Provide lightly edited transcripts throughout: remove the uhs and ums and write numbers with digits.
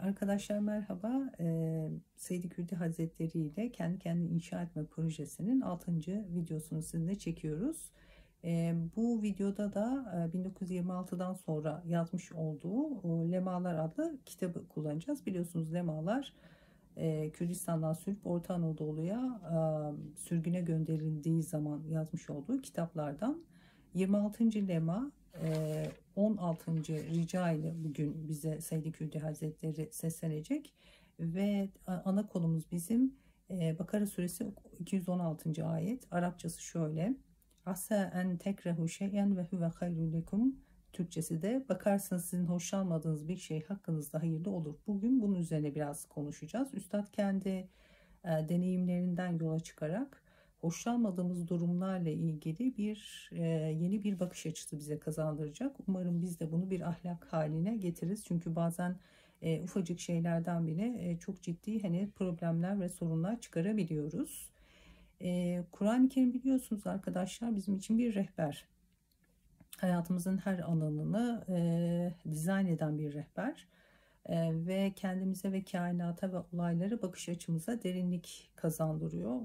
Arkadaşlar merhaba. Seyyid-i Kürdi Hazretleri ile kendi kendini inşa etme projesinin 6. videosunu sizinle çekiyoruz. Bu videoda da 1926'dan sonra yazmış olduğu Lemalar adlı kitabı kullanacağız. Biliyorsunuz Lemalar Kürdistan'dan sürüp Orta Anadolu'ya sürgüne gönderildiği zaman yazmış olduğu kitaplardan. 26. Lema 16. rica ile bugün bize Seyyid-i Kürdi Hazretleri seslenecek ve ana konumuz bizim Bakara suresi 216. ayet. Arapçası şöyle: Asa en tekrehu şeyen ve huve hayrun lekum. Türkçesi de bakarsınız sizin hoşlanmadığınız bir şey hakkınızda hayırlı olur. Bugün bunun üzerine biraz konuşacağız. Üstad kendi deneyimlerinden yola çıkarak hoşlanmadığımız durumlarla ilgili yeni bir bakış açısı bize kazandıracak. Umarım biz de bunu bir ahlak haline getiririz. Çünkü bazen ufacık şeylerden bile çok ciddi problemler ve sorunlar çıkarabiliyoruz. Kur'an-ı Kerim biliyorsunuz arkadaşlar bizim için bir rehber. Hayatımızın her alanını dizayn eden bir rehber. Ve kendimize ve kainata ve olaylara bakış açımıza derinlik kazandırıyor.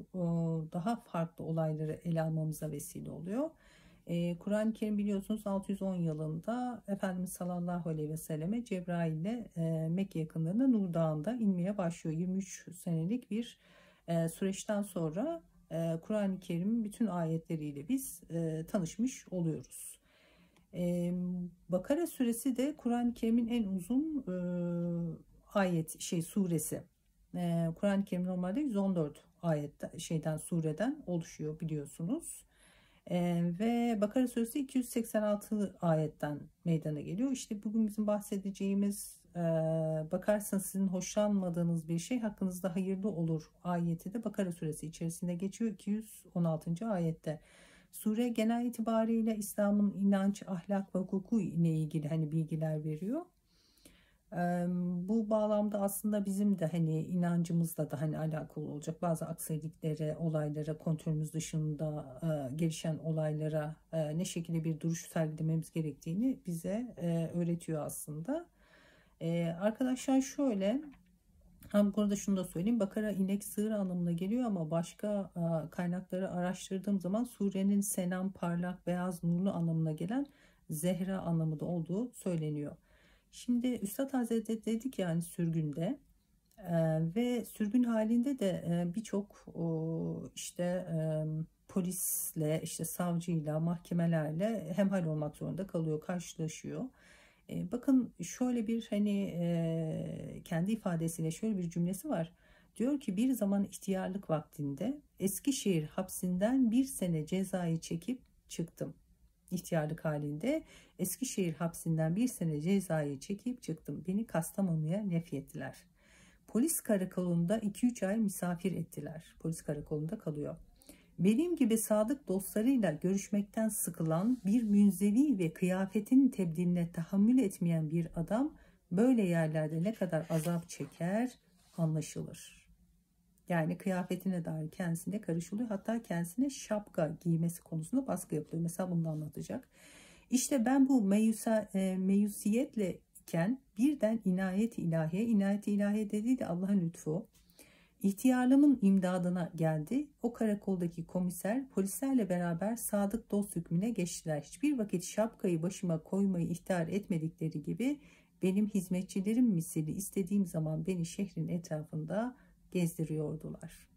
Daha farklı olayları ele almamıza vesile oluyor. Kur'an-ı Kerim biliyorsunuz 610 yılında Efendimiz sallallahu aleyhi ve selleme Cebrail ile Mekke yakınlarında Nur Dağı'nda inmeye başlıyor. 23 senelik bir süreçten sonra Kur'an-ı Kerim'in bütün ayetleriyle biz tanışmış oluyoruz. Bakara suresi de Kur'an-ı Kerim'in en uzun suresi. Kur'an-ı Kerim normalde 114 sureden oluşuyor biliyorsunuz. Ve Bakara suresi 286 ayetten meydana geliyor. İşte bugün bizim bahsedeceğimiz bakarsanız sizin hoşlanmadığınız bir şey hakkınızda hayırlı olur ayeti de Bakara suresi içerisinde geçiyor 216. ayette. Sure genel itibariyle İslam'ın inanç, ahlak ve hukuku ile ilgili bilgiler veriyor. Bu bağlamda aslında bizim de inancımızla da alakalı olacak bazı aksiliklere, olaylara, kontrolümüz dışında gelişen olaylara ne şekilde bir duruş sergilememiz gerektiğini bize öğretiyor aslında. Arkadaşlar şöyle. Burada şunu da söyleyeyim. Bakara inek sığır anlamına geliyor ama başka kaynakları araştırdığım zaman surenin selam, parlak, beyaz, nurlu anlamına gelen zehra anlamı da olduğu söyleniyor. Şimdi Üstad Hazretleri dedik yani sürgünde ve sürgün halinde de birçok polisle, savcıyla, mahkemelerle hemhal olmak zorunda kalıyor, karşılaşıyor. Bakın şöyle bir kendi ifadesiyle şöyle bir cümlesi var. Diyor ki bir zaman ihtiyarlık vaktinde Eskişehir hapsinden 1 sene cezayı çekip çıktım. İhtiyarlık halinde Eskişehir hapsinden 1 sene cezayı çekip çıktım. Beni Kastamonu'ya nefyettiler. Polis karakolunda 2-3 ay misafir ettiler. Polis karakolunda kalıyor. Benim gibi sadık dostlarıyla görüşmekten sıkılan bir münzevi ve kıyafetin tebdiline tahammül etmeyen bir adam böyle yerlerde ne kadar azap çeker anlaşılır. Yani kıyafetine dair kendisine karışılıyor. Hatta kendisine şapka giymesi konusunda baskı yapılıyor. Mesela bunu da anlatacak. İşte ben bu meyusiyetle iken birden inayet-i ilahiye dediği de Allah'ın lütfu. İhtiyarlığımın imdadına geldi. O karakoldaki komiser polislerle beraber sadık dost hükmüne geçtiler. Hiçbir vakit şapkayı başıma koymayı ihtar etmedikleri gibi benim hizmetçilerim misali istediğim zaman beni şehrin etrafında gezdiriyordular.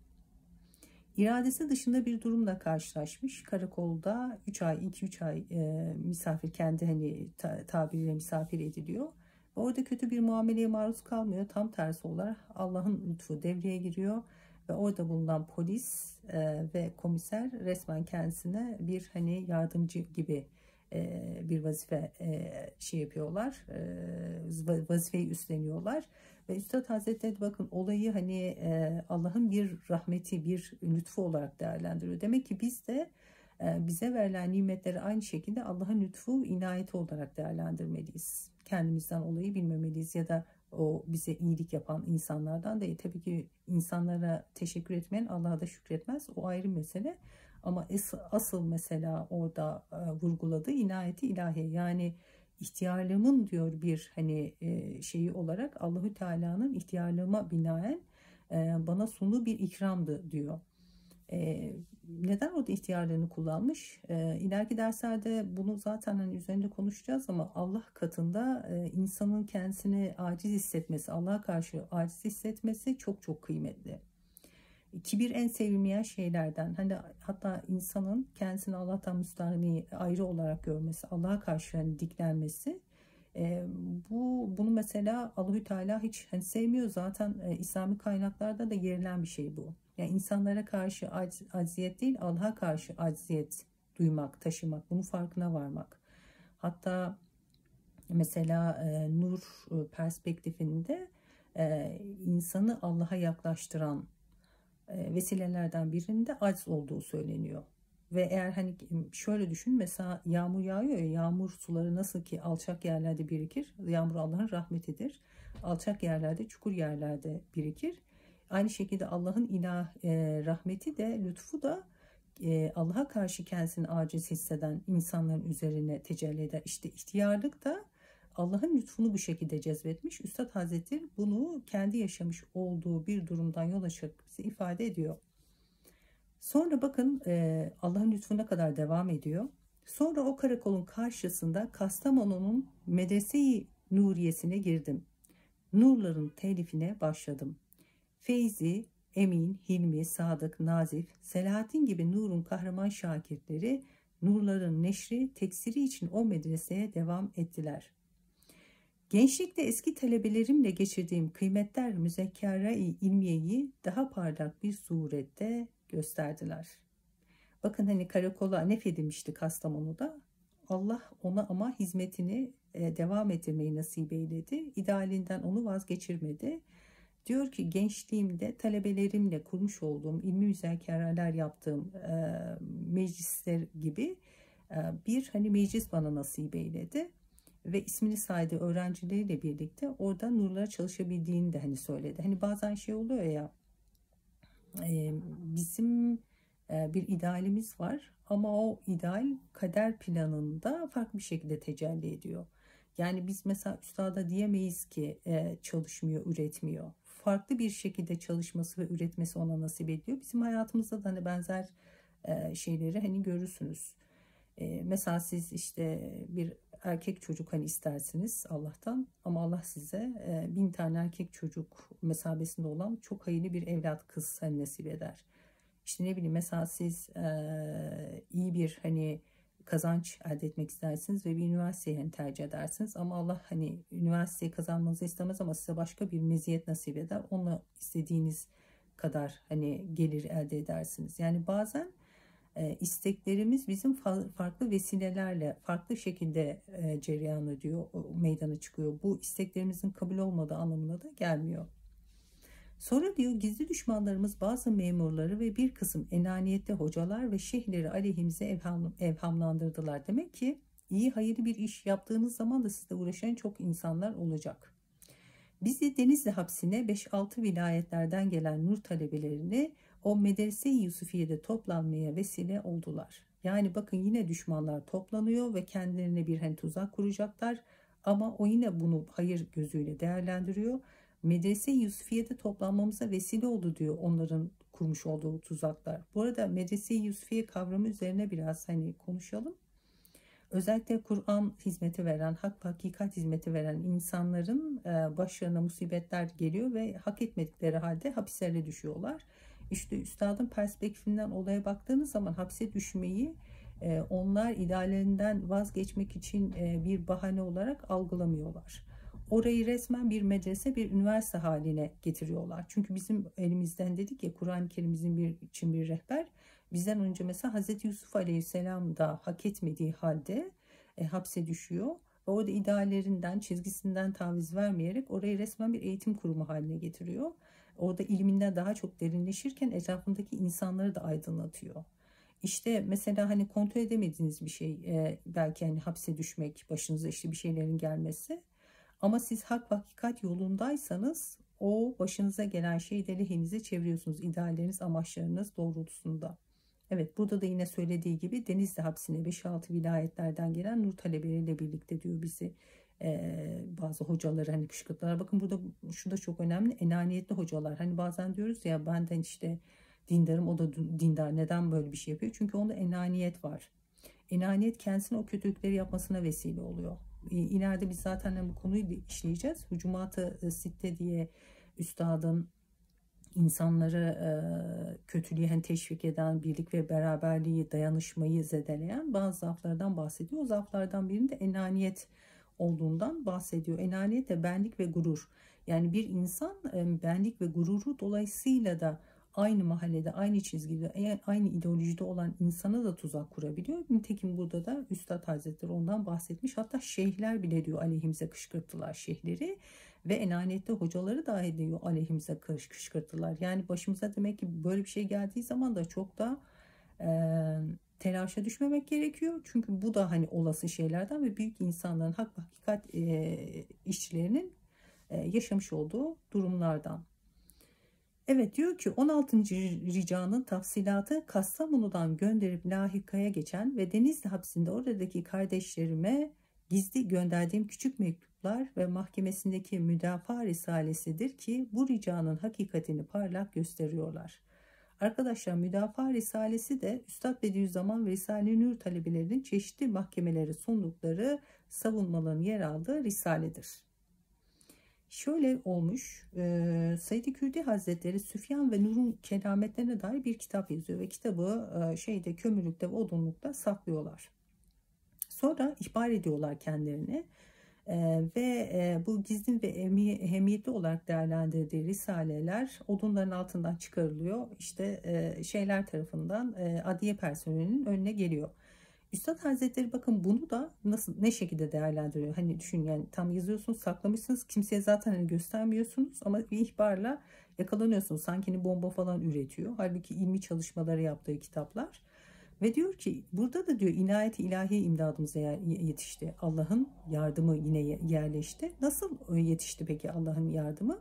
İradesi dışında bir durumla karşılaşmış. Karakolda 2-3 ay misafir kendi tabiriyle misafir ediliyor. Orada kötü bir muameleye maruz kalmıyor. Tam tersi olarak Allah'ın lütfu devreye giriyor ve orada bulunan polis ve komiser resmen kendisine bir yardımcı gibi bir vazife yapıyorlar. Vazifeyi üstleniyorlar ve Üstad Hazretleri bakın olayı Allah'ın bir rahmeti, bir lütfu olarak değerlendiriyor. Demek ki biz de bize verilen nimetleri aynı şekilde Allah'ın lütfu, inayeti olarak değerlendirmeliyiz. Kendimizden olayı bilmemeliyiz ya da o bize iyilik yapan insanlardan değil. Tabii ki insanlara teşekkür etmeyen Allah'a da şükretmez. O ayrı mesele. Ama asıl mesela orada vurguladığı inayeti ilahiye. Yani ihtiyarlığımın diyor bir hani şeyi olarak Allahü Teala'nın ihtiyarlığıma binaen bana sunduğu bir ikramdı diyor. Neden orada ihtiyarlığını kullanmış? İleriki derslerde bunu zaten hani üzerinde konuşacağız ama Allah katında insanın kendisini aciz hissetmesi, Allah'a karşı aciz hissetmesi çok çok kıymetli. Kibir en sevilmeyen şeylerden. Hani hatta insanın kendisini Allah'tan müstahni ayrı olarak görmesi, Allah'a karşı hani diklenmesi. E, bunu mesela Allahü Teala hiç hani sevmiyor zaten. İslami kaynaklarda da yerilen bir şey bu. Yani insanlara karşı acziyet değil, Allah'a karşı acziyet duymak, taşımak, bunun farkına varmak. Hatta mesela nur perspektifinde insanı Allah'a yaklaştıran vesilelerden birinde aciz olduğu söyleniyor. Ve eğer hani şöyle düşün, mesela yağmur yağıyor ya, yağmur suları nasıl ki alçak yerlerde birikir. Yağmur Allah'ın rahmetidir. Alçak yerlerde, çukur yerlerde birikir. Aynı şekilde Allah'ın rahmeti de, lütfu da Allah'a karşı kendisini aciz hisseden insanların üzerine tecelli eder. İşte ihtiyarlık da Allah'ın lütfunu bu şekilde cezbetmiş. Üstad Hazretleri bunu kendi yaşamış olduğu bir durumdan yola çıkarak bize ifade ediyor. Sonra bakın Allah'ın lütfuna kadar devam ediyor. Sonra o karakolun karşısında Kastamonu'nun Medrese-i Nuriyesi'ne girdim. Nurların telifine başladım. Feyzi, Emin, Hilmi, Sadık, Nazif, Selahattin gibi nurun kahraman şakirtleri nurların neşri, teksiri için o medreseye devam ettiler. Gençlikte eski talebelerimle geçirdiğim kıymetler müzekkere-i ilmiyeyi daha parlak bir surette gösterdiler. Bakın hani karakola nefedilmişti Kastamonu'da. Allah ona ama hizmetini devam ettirmeyi nasip eyledi. İdealinden onu vazgeçirmedi. Diyor ki gençliğimde talebelerimle kurmuş olduğum ilmi müzakereler yaptığım meclisler gibi bir hani meclis bana nasip eyledi. Ve ismini saydığı öğrencileriyle birlikte orada nurlara çalışabildiğini de hani söyledi. Hani bazen şey oluyor ya, bizim bir idealimiz var ama o ideal kader planında farklı bir şekilde tecelli ediyor. Yani biz mesela üstada diyemeyiz ki çalışmıyor, üretmiyor. Farklı bir şekilde çalışması ve üretmesi ona nasip ediyor. Bizim hayatımızda da hani benzer şeyleri hani görürsünüz. Mesela siz işte bir erkek çocuk hani istersiniz Allah'tan ama Allah size 1000 tane erkek çocuk mesabesinde olan çok hayırlı bir evlat kız hani nasip eder. İşte ne bileyim, mesela siz iyi bir hani kazanç elde etmek istersiniz ve bir üniversiteyi hani tercih edersiniz ama Allah hani üniversiteyi kazanmanızı istemez ama size başka bir meziyet nasip eder. Onunla istediğiniz kadar hani gelir elde edersiniz. Yani bazen isteklerimiz bizim farklı vesilelerle farklı şekilde cereyan ediyor, meydana çıkıyor. Bu isteklerimizin kabul olmadığı anlamına da gelmiyor. Sonra diyor gizli düşmanlarımız bazı memurları ve bir kısım enaniyetli hocalar ve şeyhleri aleyhimize evhamlandırdılar. Demek ki iyi hayırlı bir iş yaptığınız zaman da sizle uğraşan çok insanlar olacak. Bizi Denizli hapsine 5-6 vilayetlerden gelen nur talebelerini o Medrese-i Yusufiye'de toplanmaya vesile oldular. Yani bakın yine düşmanlar toplanıyor ve kendilerine bir hani tuzak kuracaklar ama o yine bunu hayır gözüyle değerlendiriyor. Medrese-i Yusufiye'de toplanmamıza vesile oldu diyor onların kurmuş olduğu tuzaklar. Bu arada Medrese-i Yusufiye kavramı üzerine biraz hani konuşalım. Özellikle Kur'an hizmeti veren, hak ve hakikat hizmeti veren insanların başlarına musibetler geliyor ve hak etmedikleri halde hapislere düşüyorlar. İşte üstadın perspektifinden olaya baktığınız zaman hapse düşmeyi onlar ideallerinden vazgeçmek için bir bahane olarak algılamıyorlar. Orayı resmen bir medrese, bir üniversite haline getiriyorlar. Çünkü bizim elimizden dedik ya, Kur'an-ı Kerim'imizin için bir rehber. Bizden önce mesela Hazreti Yusuf Aleyhisselam da hak etmediği halde hapse düşüyor. Ve orada ideallerinden, çizgisinden taviz vermeyerek orayı resmen bir eğitim kurumu haline getiriyor. Orada ilminden daha çok derinleşirken etrafındaki insanları da aydınlatıyor. İşte mesela hani kontrol edemediğiniz bir şey, belki hani hapse düşmek, başınıza işte bir şeylerin gelmesi. Ama siz hak ve hakikat yolundaysanız o başınıza gelen şeyi de lehinize çeviriyorsunuz, idealleriniz, amaçlarınız doğrultusunda. Evet, burada da yine söylediği gibi Denizli hapsine 5-6 vilayetlerden gelen nur talebeleriyle birlikte diyor bizi bazı hocaları hani kışkırttılar. Bakın burada şu da çok önemli, enaniyetli hocalar. Hani bazen diyoruz ya, benden işte dindarım, o da dindar, neden böyle bir şey yapıyor? Çünkü onda enaniyet var. Enaniyet kendisine o kötülükleri yapmasına vesile oluyor. İleride biz zaten bu konuyu işleyeceğiz. Hucumat-ı Sitte diye üstadın insanları kötülüğe hani teşvik eden, birlik ve beraberliği, dayanışmayı zedeleyen bazı zaaflardan bahsediyor. O zaaflardan birinde enaniyet olduğundan bahsediyor. Enaniyet de benlik ve gurur. Yani bir insan benlik ve gururu dolayısıyla da aynı mahallede, aynı çizgide, aynı ideolojide olan insana da tuzak kurabiliyor. Nitekim burada da Üstad Hazretleri ondan bahsetmiş. Hatta şeyhler bile diyor aleyhimize kışkırttılar şeyhleri. Ve enaniyetli hocaları dahi diyor aleyhimize kışkırttılar. Yani başımıza demek ki böyle bir şey geldiği zaman da çok da e, telaşa düşmemek gerekiyor. Çünkü bu da hani olası şeylerden ve büyük insanların hak ve hakikat işçilerinin yaşamış olduğu durumlardan. Evet, diyor ki 16. ricanın tafsilatı Kastamonu'dan gönderip Lahika'ya geçen ve Denizli hapsinde oradaki kardeşlerime gizli gönderdiğim küçük mektuplar ve mahkemesindeki müdafaa risalesidir ki bu ricanın hakikatini parlak gösteriyorlar. Arkadaşlar, müdafaa risalesi de Üstad Bediüzzaman ve Risale-i Nur talebelerinin çeşitli mahkemelere sundukları savunmaların yer aldığı risaledir. Şöyle olmuş, Said-i Kürdi Hazretleri Süfyan ve Nur'un kerametlerine dair bir kitap yazıyor ve kitabı kömürlükte ve odunlukta saklıyorlar. Sonra ihbar ediyorlar kendilerini bu gizli ve ehemmiyetli olarak değerlendirdiği risaleler odunların altından çıkarılıyor. İşte şeyler tarafından adliye personelinin önüne geliyor. Üstad Hazretleri bakın bunu da nasıl, ne şekilde değerlendiriyor? Hani düşün, yani tam yazıyorsunuz, saklamışsınız, kimseye zaten hani göstermiyorsunuz ama bir ihbarla yakalanıyorsunuz. Sanki hani bomba falan üretiyor. Halbuki ilmi çalışmaları yaptığı kitaplar. Ve diyor ki burada da diyor inayet-i ilahi imdadımıza yetişti. Allah'ın yardımı yine yerleşti. Nasıl yetişti peki Allah'ın yardımı?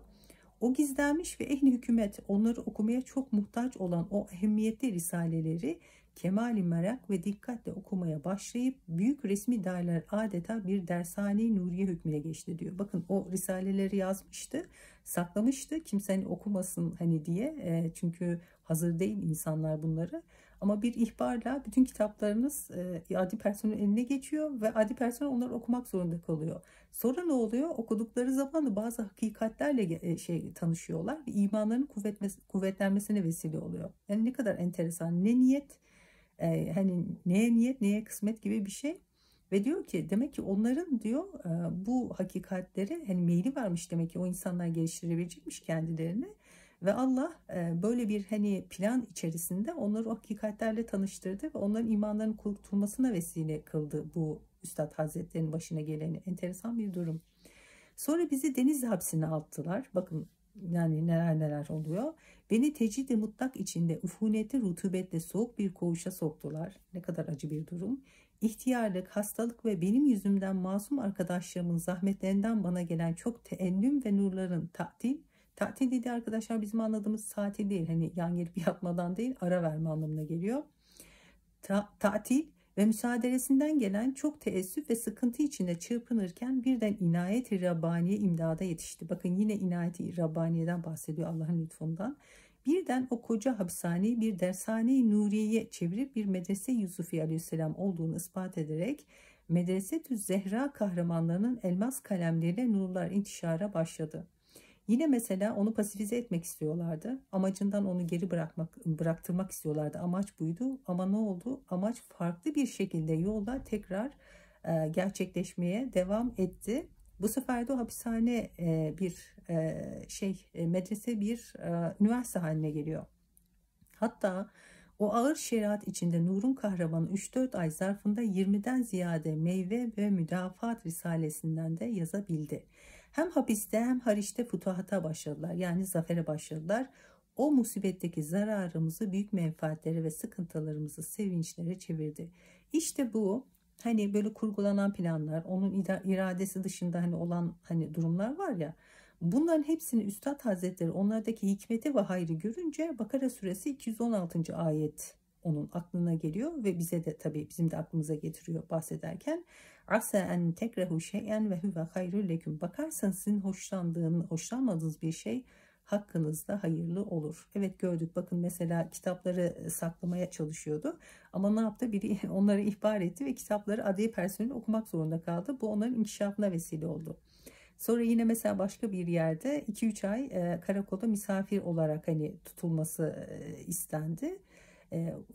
O gizlenmiş ve ehli hükümet onları okumaya çok muhtaç olan o ehemmiyetli risaleleri kemali merak ve dikkatle okumaya başlayıp büyük resmi daireler adeta bir dershane-i nuriye hükmüne geçti diyor. Bakın o risaleleri yazmıştı, saklamıştı kimse hani okumasın hani diye, çünkü hazır değil insanlar bunları. Ama bir ihbarla bütün kitaplarınız adi personelin eline geçiyor ve adi personel onları okumak zorunda kalıyor. Sonra ne oluyor? Okudukları zaman da bazı hakikatlerle tanışıyorlar ve imanların kuvvetlenmesine vesile oluyor. Yani ne kadar enteresan. Ne niyet, hani neye niyet, neye kısmet gibi bir şey. Ve diyor ki demek ki onların diyor bu hakikatleri hani meyli varmış, demek ki o insanlar geliştirebilecekmiş kendilerini. Ve Allah böyle bir hani plan içerisinde onları o hakikatlerle tanıştırdı ve onların imanlarının kurtulmasına vesile kıldı bu Üstad Hazretleri'nin başına geleni. Enteresan bir durum. Sonra bizi Denizli hapsine attılar. Bakın yani neler neler oluyor. Beni tecrid-i mutlak içinde ufuniyeti rutubetle soğuk bir koğuşa soktular. Ne kadar acı bir durum. İhtiyarlık, hastalık ve benim yüzümden masum arkadaşlarımın zahmetlerinden bana gelen çok teennüm ve nurların tatil dedi arkadaşlar, bizim anladığımız tatil değil. Hani yan gelip yatmadan değil, ara verme anlamına geliyor. Tatil ve müsaadelesinden gelen çok teessüf ve sıkıntı içinde çırpınırken birden inayet-i Rabbaniye imdada yetişti. Bakın yine inayet-i Rabbaniye'den bahsediyor, Allah'ın lütfundan. Birden o koca hapishaneyi bir dershane-i Nuriye'ye çevirip bir medrese Yusufi Aleyhisselam olduğunu ispat ederek Medresetü Zehra kahramanlarının elmas kalemleriyle nurlar intişara başladı. Yine mesela onu pasifize etmek istiyorlardı. Amacından onu geri bıraktırmak istiyorlardı. Amaç buydu. Ama ne oldu? Amaç farklı bir şekilde yolda tekrar gerçekleşmeye devam etti. Bu sefer de o hapishane medrese bir üniversite haline geliyor. Hatta o ağır şeriat içinde Nur'un kahramanı 3-4 ay zarfında 20'den ziyade meyve ve müdafat risalesinden de yazabildi. Hem hapiste hem hariçte futuhata başladılar. Yani zafere başladılar. O musibetteki zararımızı büyük menfaatlere ve sıkıntılarımızı sevinçlere çevirdi. İşte bu hani böyle kurgulanan planlar, onun iradesi dışında hani olan hani durumlar var ya. Bunların hepsini Üstad Hazretleri onlardaki hikmeti ve hayrı görünce Bakara suresi 216. ayet onun aklına geliyor ve bize de tabii bizim de aklımıza getiriyor bahsederken. Asa en tekrehu şey'en ve huve hayrul leküm. Bakarsanız sizin hoşlanmadığınız bir şey hakkınızda hayırlı olur. Evet, gördük, bakın mesela kitapları saklamaya çalışıyordu ama ne yaptı? Biri onları ihbar etti ve kitapları adliye personeli okumak zorunda kaldı. Bu onların inkişafına vesile oldu. Sonra yine mesela başka bir yerde 2-3 ay karakolda misafir olarak hani tutulması istendi.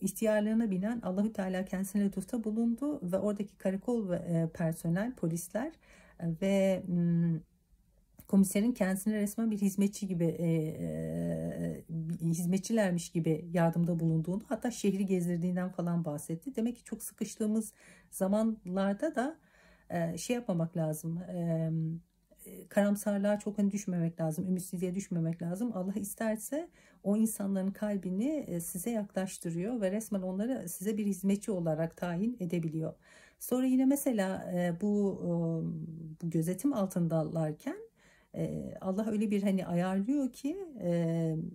İhtiyarlığına binen Allahü Teala kendisine lütufta bulundu ve oradaki karakol ve personel, polisler ve komiserin kendisine resmen bir hizmetçi gibi hizmetçilermiş gibi yardımda bulunduğunu, hatta şehri gezdirdiğinden falan bahsetti. Demek ki çok sıkıştığımız zamanlarda da şey yapmamak lazım. Karamsarlığa çok hani düşmemek lazım, ümitsizliğe düşmemek lazım. Allah isterse o insanların kalbini size yaklaştırıyor ve resmen onları size bir hizmetçi olarak tayin edebiliyor. Sonra yine mesela bu gözetim altındalarken Allah öyle bir hani ayarlıyor ki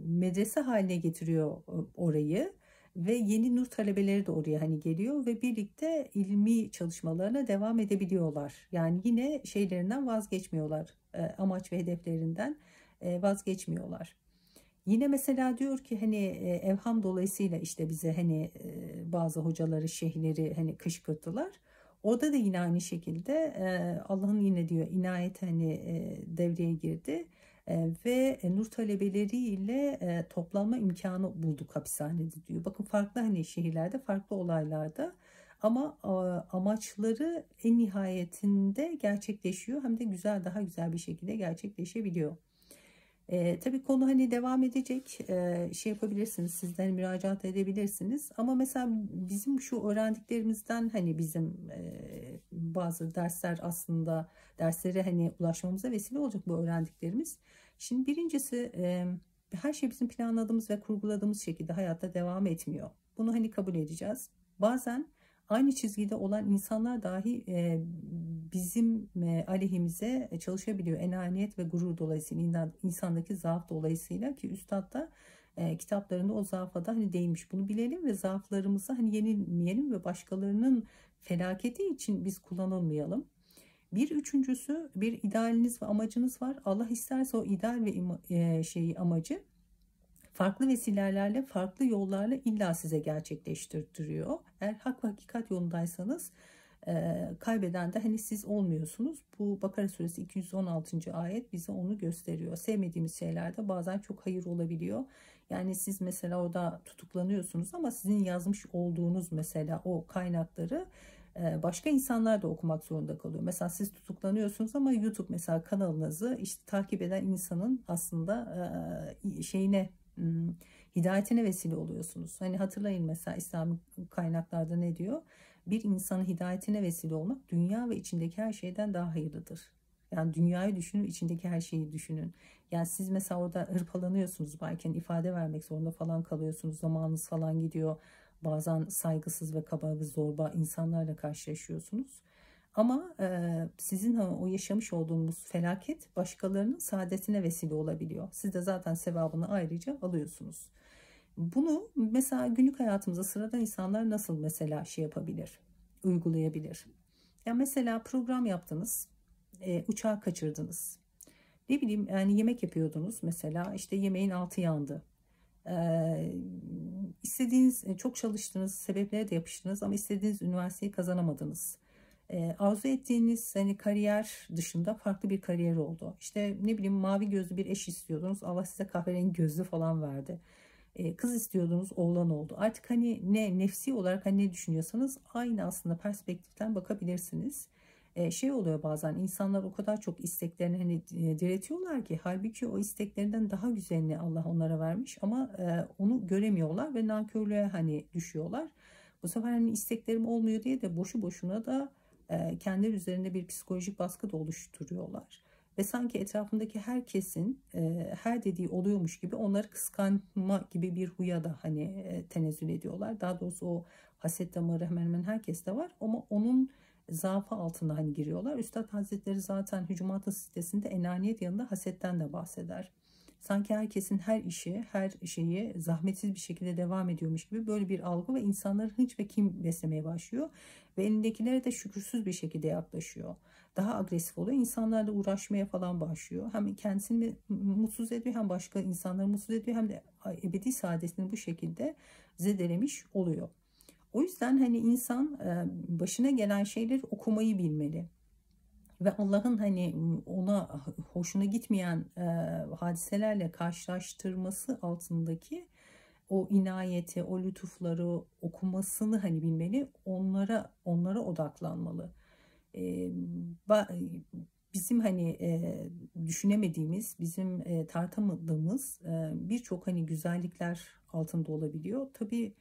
medrese haline getiriyor orayı ve yeni nur talebeleri de oraya hani geliyor ve birlikte ilmi çalışmalarına devam edebiliyorlar. Yani yine şeylerinden vazgeçmiyorlar, amaç ve hedeflerinden vazgeçmiyorlar. Yine mesela diyor ki hani evham dolayısıyla işte bize hani bazı hocaları, şeyhleri hani kışkırttılar. Orada da yine aynı şekilde Allah'ın yine diyor inayet hani devreye girdi ve nur talebeleriyle toplanma imkanı bulduk hapishanede diyor. Bakın farklı hani şehirlerde, farklı olaylarda ama amaçları en nihayetinde gerçekleşiyor. Hem de güzel, daha güzel bir şekilde gerçekleşebiliyor. Tabii konu hani devam edecek, şey yapabilirsiniz, sizden müracaat edebilirsiniz ama mesela bizim şu öğrendiklerimizden hani bizim bazı dersler, aslında derslere hani ulaşmamıza vesile olacak bu öğrendiklerimiz. Şimdi birincisi, her şey bizim planladığımız ve kurguladığımız şekilde hayatta devam etmiyor. Bunu hani kabul edeceğiz. Bazen aynı çizgide olan insanlar dahi bizim aleyhimize çalışabiliyor. Enaniyet ve gurur dolayısıyla, insandaki zaaf dolayısıyla, ki üstad da kitaplarında o zaafa da hani değinmiş. Bunu bilelim ve zaaflarımıza hani yenilmeyelim ve başkalarının felaketi için biz kullanılmayalım. Bir üçüncüsü, bir idealiniz ve amacınız var. Allah isterse o ideal ve amacı farklı vesilelerle, farklı yollarla illa size gerçekleştiriyor. Eğer hak ve hakikat yolundaysanız kaybeden de hani siz olmuyorsunuz. Bu Bakara suresi 216. ayet bize onu gösteriyor. Sevmediğimiz şeylerde bazen çok hayır olabiliyor. Yani siz mesela orada tutuklanıyorsunuz ama sizin yazmış olduğunuz mesela o kaynakları başka insanlar da okumak zorunda kalıyor. Mesela siz tutuklanıyorsunuz ama YouTube mesela kanalınızı işte takip eden insanın aslında şeyine, hidayetine vesile oluyorsunuz. Hani hatırlayın mesela İslami kaynaklarda ne diyor? Bir insanın hidayetine vesile olmak dünya ve içindeki her şeyden daha hayırlıdır. Yani dünyayı düşünün, içindeki her şeyi düşünün. Yani siz mesela orada hırpalanıyorsunuz, belki hani ifade vermek zorunda falan kalıyorsunuz. Zamanınız falan gidiyor. Bazen saygısız ve kaba ve zorba insanlarla karşılaşıyorsunuz. Ama sizin o yaşamış olduğunuz felaket başkalarının saadetine vesile olabiliyor. Siz de zaten sevabını ayrıca alıyorsunuz. Bunu mesela günlük hayatımızda sıradan insanlar nasıl mesela şey yapabilir, uygulayabilir? Ya mesela program yaptınız, uçağı kaçırdınız. Ne bileyim, yani yemek yapıyordunuz mesela, işte yemeğin altı yandı. İstediğiniz, çok çalıştınız, sebeplere de yapıştınız ama istediğiniz üniversiteyi kazanamadınız. Arzu ettiğiniz hani kariyer dışında farklı bir kariyer oldu. İşte ne bileyim, mavi gözlü bir eş istiyordunuz. Allah size kahverengi gözlü falan verdi. Kız istiyordunuz, oğlan oldu. Artık hani ne nefsi olarak hani ne düşünüyorsanız aynı aslında perspektiften bakabilirsiniz. Şey oluyor, bazen insanlar o kadar çok isteklerini hani diretiyorlar ki halbuki o isteklerinden daha güzelini Allah onlara vermiş ama onu göremiyorlar ve nankörlüğe hani düşüyorlar. Bu sefer hani isteklerim olmuyor diye de boşu boşuna da kendileri üzerinde bir psikolojik baskı da oluşturuyorlar. Ve sanki etrafındaki herkesin her dediği oluyormuş gibi onları kıskanma gibi bir huya da hani tenezzül ediyorlar. Daha doğrusu o haset damarı hemen hemen herkeste var ama onun zaafı altına hani giriyorlar. Üstad Hazretleri zaten Hücumat-ı Sitesinde enaniyet yanında hasetten de bahseder. Sanki herkesin her işi, her şeyi zahmetsiz bir şekilde devam ediyormuş gibi böyle bir algı ve insanları hınç ve kin beslemeye başlıyor. Ve elindekilere de şükürsüz bir şekilde yaklaşıyor. Daha agresif oluyor. İnsanlarla uğraşmaya falan başlıyor. Hem kendisini mutsuz ediyor, hem başka insanları mutsuz ediyor, hem de ebedi saadetini bu şekilde zedelemiş oluyor. O yüzden hani insan başına gelen şeyleri okumayı bilmeli. Ve Allah'ın hani ona hoşuna gitmeyen hadiselerle karşılaştırması altındaki o inayeti, o lütufları okumasını hani bilmeli, onlara odaklanmalı. E, Bizim hani düşünemediğimiz, bizim tartamadığımız birçok hani güzellikler altında olabiliyor. Tabii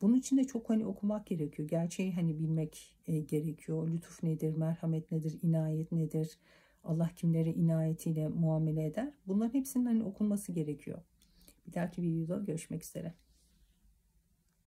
bunun için de çok hani okumak gerekiyor. Gerçeği hani bilmek gerekiyor. Lütuf nedir, merhamet nedir, inayet nedir? Allah kimlere inayetiyle muamele eder? Bunların hepsinin hani okunması gerekiyor. Bir dahaki videoda görüşmek üzere.